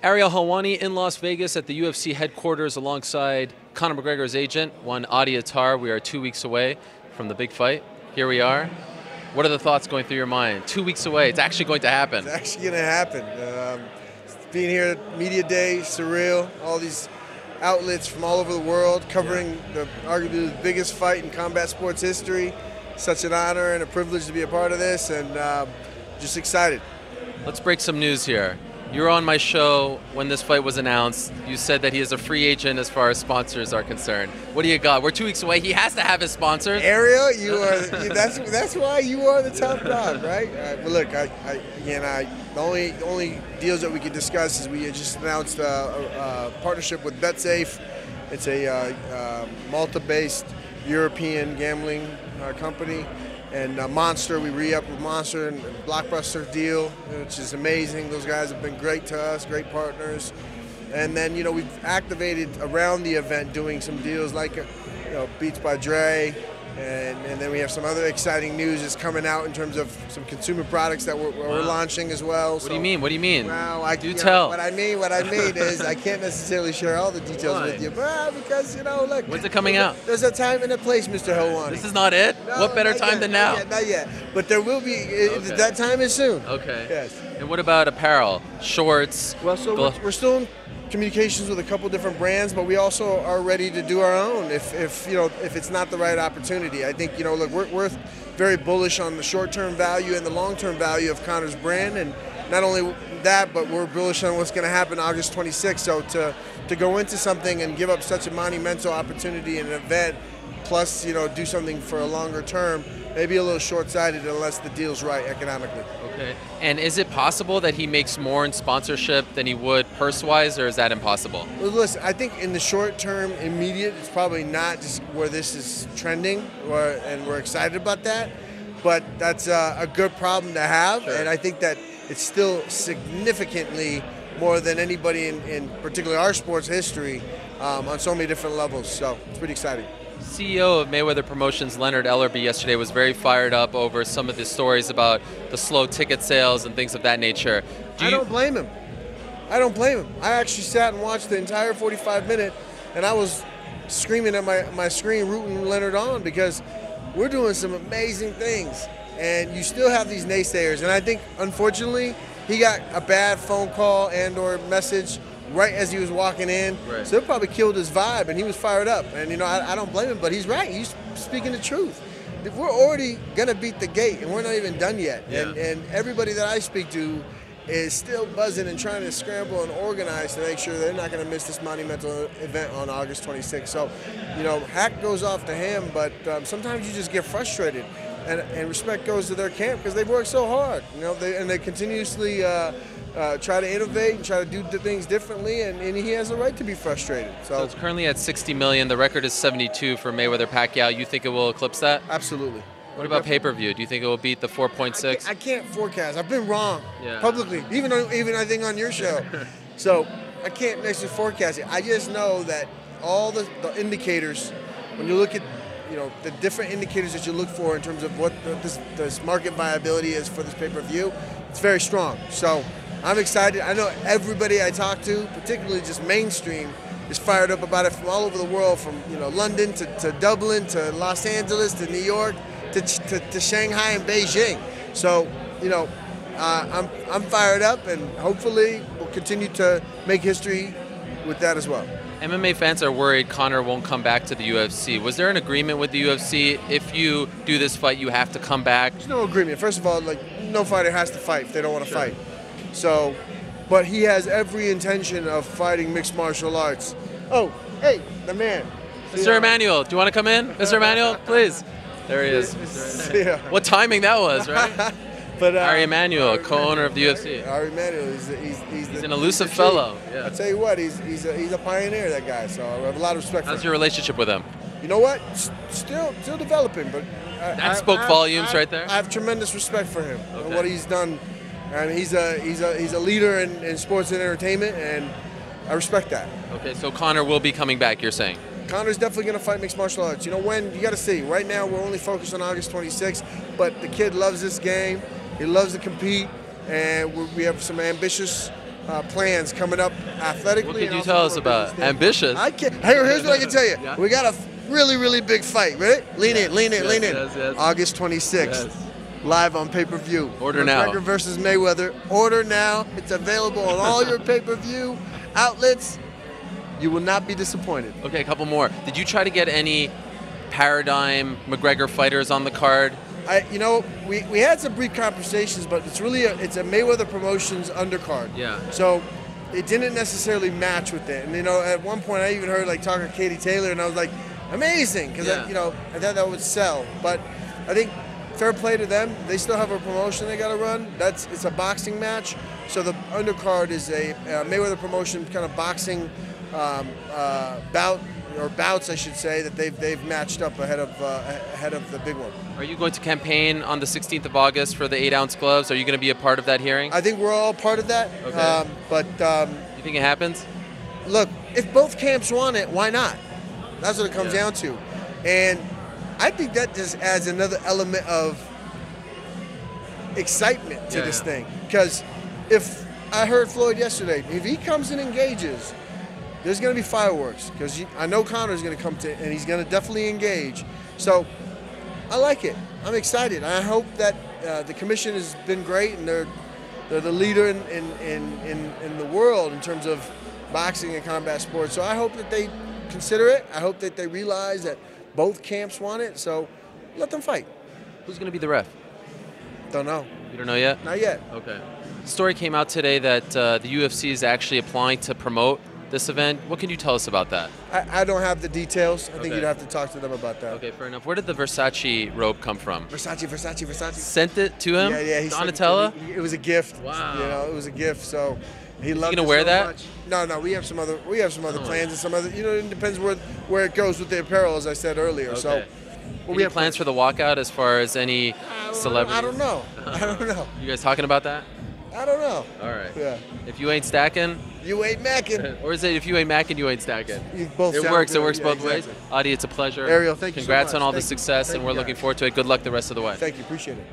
Ariel Helwani in Las Vegas at the UFC headquarters alongside Conor McGregor's agent, one Adi Attar. We are 2 weeks away from the big fight. Here we are. What are the thoughts going through your mind? 2 weeks away. It's actually going to happen. It's actually going to happen. Being here at Media Day, surreal. All these outlets from all over the world covering arguably the biggest fight in combat sports history. Such an honor and a privilege to be a part of this, and just excited. Let's break some news here. You were on my show when this fight was announced. You said that he is a free agent as far as sponsors are concerned. What do you got? We're 2 weeks away. He has to have his sponsors. Ariel, you are. That's why you are the top dog, right? But look, the only deals that we can discuss is we just announced a partnership with BetSafe. It's a Malta-based European gambling company. And Monster, we re-upped with Monster and Blockbuster deal, which is amazing. Those guys have been great to us, great partners. And then, we've activated around the event doing some deals like, Beats by Dre. And then we have some other exciting news that's coming out in terms of some consumer products that we're launching as well. What do you mean? What do you mean? Well, tell. What I mean is I can't necessarily share all the details with you, because look. When's it coming out? There's a time and a place, Mr. Helwani. This is not it. No, what better time than now? Not yet. But there will be. Okay. That time is soon. Okay. Yes. And what about apparel, shorts? Well, so we're still in communications with a couple different brands, but we also are ready to do our own if it's not the right opportunity. I think look, we're very bullish on the short-term value and the long-term value of Conor's brand, and not only that, but we're bullish on what's going to happen August 26th. So to go into something and give up such a monumental opportunity in an event, plus do something for a longer term, maybe a little short-sighted unless the deal's right economically. Okay. And is it possible that he makes more in sponsorship than he would purse-wise, or is that impossible? Well, listen, I think in the short term, immediate, it's probably not just where this is trending, and we're excited about that. But that's a good problem to have, Sure. And I think that it's still significantly more than anybody in particularly our sports history on so many different levels. So it's pretty exciting. CEO of Mayweather Promotions, Leonard Ellerbe, yesterday was very fired up over some of the stories about the slow ticket sales and things of that nature. I don't blame him. I actually sat and watched the entire 45-minute, and I was screaming at my screen, rooting Leonard on, because we're doing some amazing things. And you still have these naysayers. And I think, unfortunately, he got a bad phone call and or message right as he was walking in. Right. So it probably killed his vibe, and he was fired up. And, I don't blame him, but he's right. He's speaking the truth. We're already going to beat the gate, and we're not even done yet. Yeah. And everybody that I speak to is still buzzing and trying to scramble and organize to make sure they're not going to miss this monumental event on August 26th. So, hat goes off to him, but sometimes you just get frustrated. And respect goes to their camp because they've worked so hard, and they continuously try to innovate and try to do things differently, and he has a right to be frustrated. So it's currently at 60 million. The record is 72 for Mayweather-Pacquiao. You think it will eclipse that? Absolutely. What about pay-per-view? Do you think it will beat the 4.6? I can't forecast. I've been wrong publicly, even I think on your show. So I can't necessarily forecast it. I just know that all the indicators, when you look at the different indicators that you look for in terms of what this market viability is for this pay-per-view, it's very strong. So I'm excited. I know everybody I talk to, particularly just mainstream, is fired up about it from all over the world, from London to Dublin to Los Angeles to New York to Shanghai and Beijing. So I'm fired up, and hopefully we'll continue to make history with that as well. MMA fans are worried Conor won't come back to the UFC. Was there an agreement with the UFC? If you do this fight, you have to come back? There's no agreement. First of all, no fighter has to fight if they don't want to fight. So, but he has every intention of fighting mixed martial arts. Oh, hey, the man. Mr. Emmanuel, do you want to come in? Mr. Emmanuel, please. There he is. What timing that was, right? But Ari Emanuel, co-owner of the UFC. Ari Emanuel, he's an elusive fellow. Yeah. I'll tell you what, he's a pioneer, that guy. So I have a lot of respect for him. How's your relationship with him? You know what? Still developing, but that spoke volumes right there. I have tremendous respect for him and what he's done. And he's a leader in sports and entertainment, and I respect that. Okay, so Conor will be coming back, you're saying? Conor's definitely going to fight mixed martial arts. When? You got to see. Right now, we're only focused on August 26th, but the kid loves this game. He loves to compete, and we have some ambitious plans coming up athletically. What could you tell us about? Ambitious. Here's what I can tell you. Yeah. We got a really, really big fight. Ready? Lean in. Yes. August 26th. Yes. Live on pay-per-view. Order now. McGregor versus Mayweather. Order now. It's available on all your pay-per-view outlets. You will not be disappointed. Okay, a couple more. Did you try to get any Paradigm McGregor fighters on the card? We had some brief conversations, but it's really it's a Mayweather Promotions undercard. Yeah. So it didn't necessarily match with it. And at one point I even heard talking to Katie Taylor, and I was like, amazing, because I thought that would sell. But I think fair play to them. They still have a promotion they got to run. It's a boxing match. So the undercard is a Mayweather Promotion kind of boxing bout, or bouts, I should say, that they've matched up ahead of the big one. Are you going to campaign on the 16th of August for the 8-ounce gloves? Are you going to be a part of that hearing? I think we're all part of that. Okay. You think it happens? Look, if both camps want it, why not? That's what it comes down to. And I think that just adds another element of excitement to this thing. Because if I heard Floyd yesterday, if he comes and engages, there's going to be fireworks, because I know Conor's going to come to, and he's going to definitely engage. So I like it. I'm excited. I hope that the commission has been great, and they're the leader in the world in terms of boxing and combat sports. So I hope that they consider it. I hope that they realize that both camps want it. So let them fight. Who's going to be the ref? Don't know. You don't know yet? Not yet. Okay. Story came out today that the UFC is actually applying to promote this event. What can you tell us about that? I don't have the details. I think you'd have to talk to them about that. Okay, fair enough. Where did the Versace robe come from? Versace. Sent it to him? Yeah. Donatella? It was a gift. Wow. It was a gift. So he loved it. You gonna wear that? Much. No. We have some other plans and some other. It depends where it goes with the apparel, as I said earlier. Okay. So. We have plans for the walkout as far as any celebrities? I don't know. You guys talking about that? I don't know. All right. Yeah. If you ain't stacking, you ain't macking. Or is it if you ain't macking, you ain't stacking? It works. It works both ways. Adi, it's a pleasure. Ariel, thank you so much. Congrats on all the Thank you. success, Thank and you, we're guys. looking forward to it. Good luck the rest of the way. Thank you. Appreciate it.